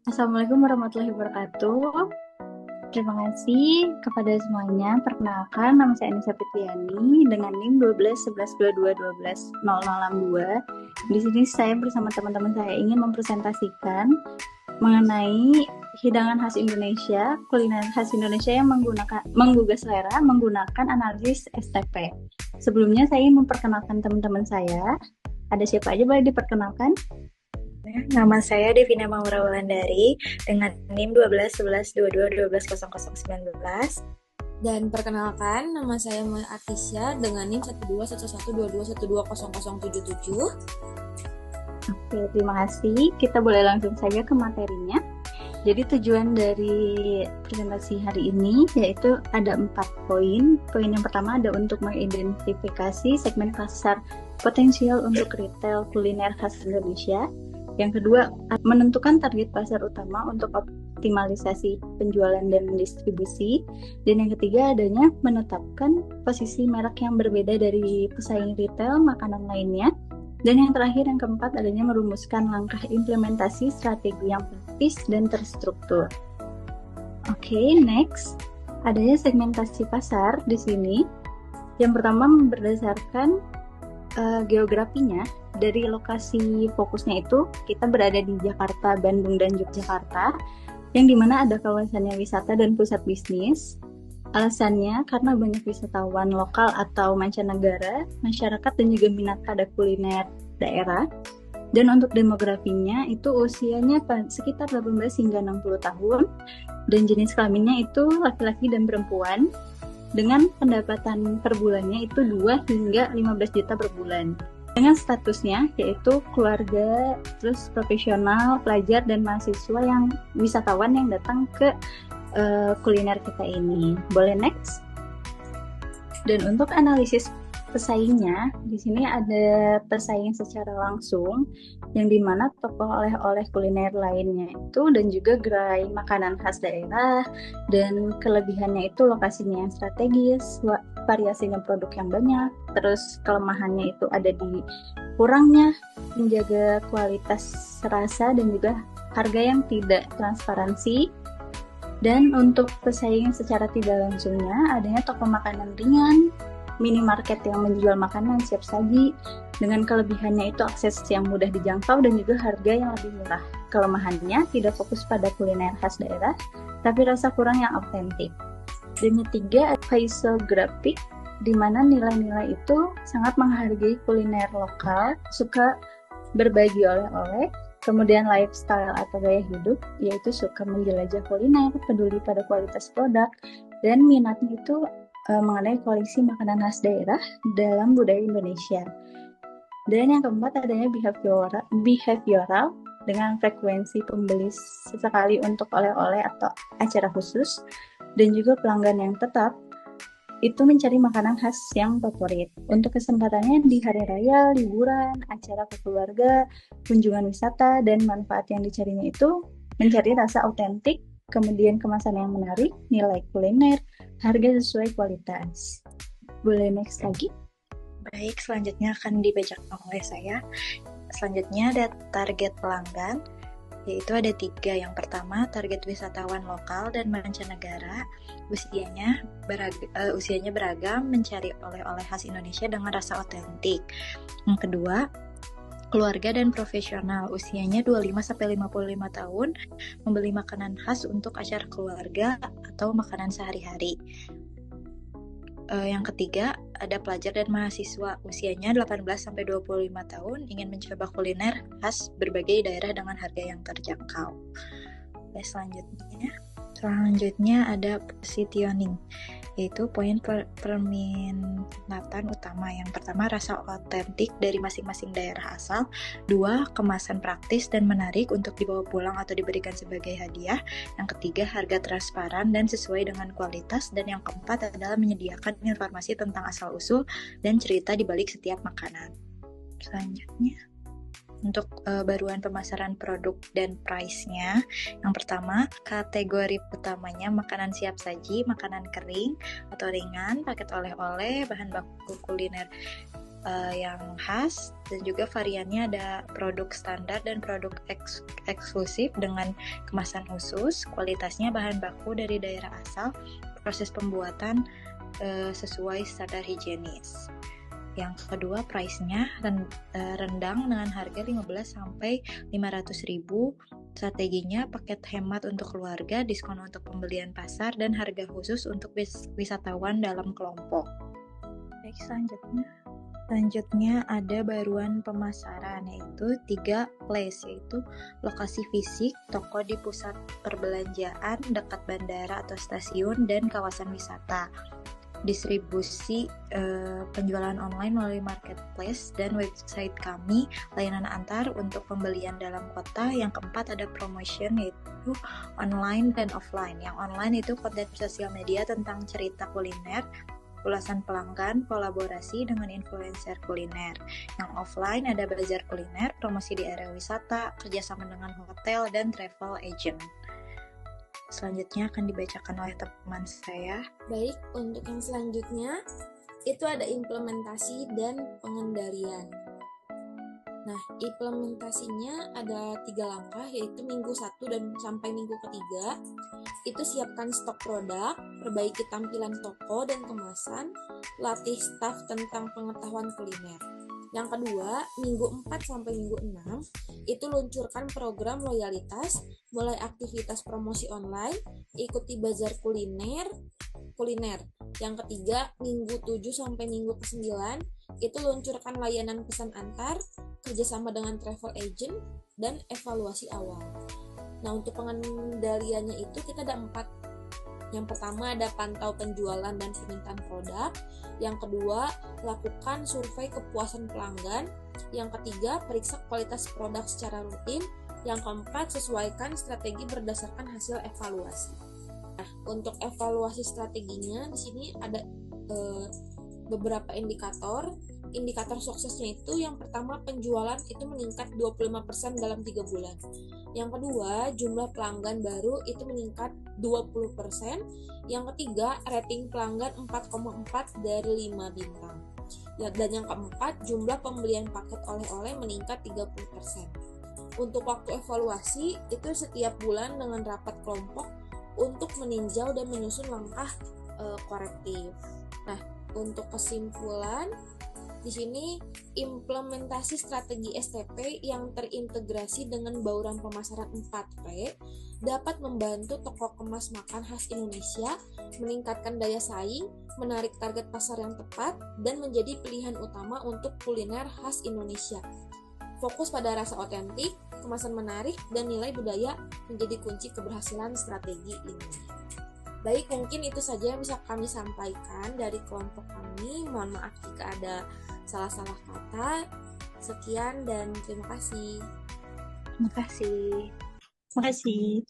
Assalamualaikum warahmatullahi wabarakatuh. Terima kasih kepada semuanya. Perkenalkan, nama saya Anissa Fitriani dengan NIM 12 11 22 12 0062. Di sini saya bersama teman-teman saya ingin mempresentasikan mengenai hidangan khas Indonesia, kuliner khas Indonesia yang menggugah selera menggunakan analisis STP. Sebelumnya saya ingin memperkenalkan teman-teman saya. Ada siapa aja, boleh diperkenalkan? Nama saya Devina Maura Wulandari dengan NIM 12 11 22 12 0019. Dan perkenalkan, nama saya Mai Artisya dengan NIM 12 11 22 12 0077. Oke, terima kasih. Kita boleh langsung saja ke materinya. Jadi tujuan dari presentasi hari ini yaitu ada 4 poin. Poin yang pertama ada untuk mengidentifikasi segmen pasar potensial untuk retail kuliner khas Indonesia. Yang kedua, menentukan target pasar utama untuk optimalisasi penjualan dan distribusi. Dan yang ketiga, adanya menetapkan posisi merek yang berbeda dari pesaing retail makanan lainnya. Dan yang terakhir, yang keempat, adanya merumuskan langkah implementasi strategi yang praktis dan terstruktur. Oke, next. Adanya segmentasi pasar di sini. Yang pertama, berdasarkan geografinya. Dari lokasi fokusnya itu, kita berada di Jakarta, Bandung, dan Yogyakarta, yang dimana ada kawasannya wisata dan pusat bisnis. Alasannya karena banyak wisatawan lokal atau mancanegara, masyarakat dan juga minat pada kuliner daerah. Dan untuk demografinya itu usianya sekitar 18 hingga 60 tahun, dan jenis kelaminnya itu laki-laki dan perempuan, dengan pendapatan per bulannya itu 2 hingga 15 juta per bulan. Dengan statusnya yaitu keluarga, terus profesional, pelajar, dan mahasiswa yang wisatawan yang datang ke kuliner kita ini. Boleh next? Dan untuk analisis pesaingnya, di sini ada pesaing secara langsung, yang dimana toko oleh-oleh kuliner lainnya itu, dan juga gerai makanan khas daerah, dan kelebihannya itu lokasinya yang strategis, variasinya produk yang banyak, terus kelemahannya itu ada di kurangnya menjaga kualitas rasa dan juga harga yang tidak transparansi. Dan untuk pesaing secara tidak langsungnya, adanya toko makanan ringan, minimarket yang menjual makanan siap saji, dengan kelebihannya itu akses yang mudah dijangkau dan juga harga yang lebih murah. Kelemahannya tidak fokus pada kuliner khas daerah, tapi rasa kurang yang autentik. Dan ketiga, faisographic, di mana nilai-nilai itu sangat menghargai kuliner lokal, suka berbagi oleh-oleh, kemudian lifestyle atau gaya hidup, yaitu suka menjelajah kuliner, peduli pada kualitas produk, dan minatnya itu mengenai koleksi makanan khas daerah dalam budaya Indonesia. Dan yang keempat adanya behavioral dengan frekuensi pembeli sesekali untuk oleh-oleh atau acara khusus, dan juga pelanggan yang tetap itu mencari makanan khas yang favorit. Untuk kesempatannya di hari raya, liburan, acara keluarga, kunjungan wisata, dan manfaat yang dicarinya itu mencari rasa autentik, kemudian kemasan yang menarik, nilai kuliner, harga sesuai kualitas. Boleh next lagi? Baik, selanjutnya akan dibacakan oleh saya. Selanjutnya ada target pelanggan, yaitu ada 3. Yang pertama, target wisatawan lokal dan mancanegara. Usianya beragam, mencari oleh-oleh khas Indonesia dengan rasa otentik. Yang kedua, keluarga dan profesional, usianya 25-55 tahun, membeli makanan khas untuk acara keluarga atau makanan sehari-hari. Yang ketiga, ada pelajar dan mahasiswa, usianya 18-25 tahun, ingin mencoba kuliner khas berbagai daerah dengan harga yang terjangkau. Selanjutnya ada positioning, yaitu poin permintaan utama. Yang pertama, rasa otentik dari masing-masing daerah asal. 2, kemasan praktis dan menarik untuk dibawa pulang atau diberikan sebagai hadiah. Yang ketiga, harga transparan dan sesuai dengan kualitas. Dan yang keempat adalah menyediakan informasi tentang asal-usul dan cerita di balik setiap makanan. Selanjutnya, untuk baruan pemasaran produk dan price-nya. Yang pertama, kategori utamanya makanan siap saji, makanan kering atau ringan, paket oleh-oleh, bahan baku kuliner yang khas, dan juga variannya ada produk standar dan produk eksklusif dengan kemasan khusus, kualitasnya bahan baku dari daerah asal, proses pembuatan sesuai standar higienis. Yang kedua, price-nya rendang dengan harga 15 sampai 500 ribu. Strateginya paket hemat untuk keluarga, diskon untuk pembelian pasar, dan harga khusus untuk wisatawan dalam kelompok. Baik, selanjutnya ada baruan pemasaran, yaitu 3 place, yaitu lokasi fisik, toko di pusat perbelanjaan, dekat bandara atau stasiun, dan kawasan wisata. Distribusi penjualan online melalui marketplace dan website kami, layanan antar untuk pembelian dalam kota. Yang keempat ada promotion, yaitu online dan offline. Yang online itu konten sosial media tentang cerita kuliner, ulasan pelanggan, kolaborasi dengan influencer kuliner. Yang offline ada bazar kuliner, promosi di area wisata, kerjasama dengan hotel dan travel agent. Selanjutnya akan dibacakan oleh teman saya. Baik, untuk yang selanjutnya itu ada implementasi dan pengendalian. Nah, implementasinya ada 3 langkah, yaitu minggu 1 dan sampai minggu ketiga. Itu siapkan stok produk, perbaiki tampilan toko dan kemasan, latih staf tentang pengetahuan kuliner. Yang kedua, minggu 4 sampai minggu 6, itu luncurkan program loyalitas, mulai aktivitas promosi online, ikuti bazar kuliner. Yang ketiga, minggu 7 sampai minggu ke-9, itu luncurkan layanan pesan antar, kerjasama dengan travel agent, dan evaluasi awal. Nah, untuk pengendaliannya itu kita ada 4. Yang pertama ada pantau penjualan dan permintaan produk. Yang kedua, lakukan survei kepuasan pelanggan. Yang ketiga, periksa kualitas produk secara rutin. Yang keempat, sesuaikan strategi berdasarkan hasil evaluasi. Nah, untuk evaluasi strateginya di sini ada beberapa indikator. Indikator suksesnya itu yang pertama, penjualan itu meningkat 25% dalam 3 bulan. Yang kedua, jumlah pelanggan baru itu meningkat 20%. Yang ketiga, rating pelanggan 4,4 dari 5 bintang. Dan yang keempat, jumlah pembelian paket oleh-oleh meningkat 30%. Untuk waktu evaluasi itu setiap bulan dengan rapat kelompok untuk meninjau dan menyusun langkah korektif. Nah, untuk kesimpulan, di sini implementasi strategi STP yang terintegrasi dengan bauran pemasaran 4P dapat membantu toko kemas makan khas Indonesia meningkatkan daya saing, menarik target pasar yang tepat, dan menjadi pilihan utama untuk kuliner khas Indonesia. Fokus pada rasa otentik, kemasan menarik, dan nilai budaya menjadi kunci keberhasilan strategi ini. Baik, mungkin itu saja yang bisa kami sampaikan dari kelompok kami. Mohon maaf jika ada salah-salah kata. Sekian dan terima kasih. Terima kasih.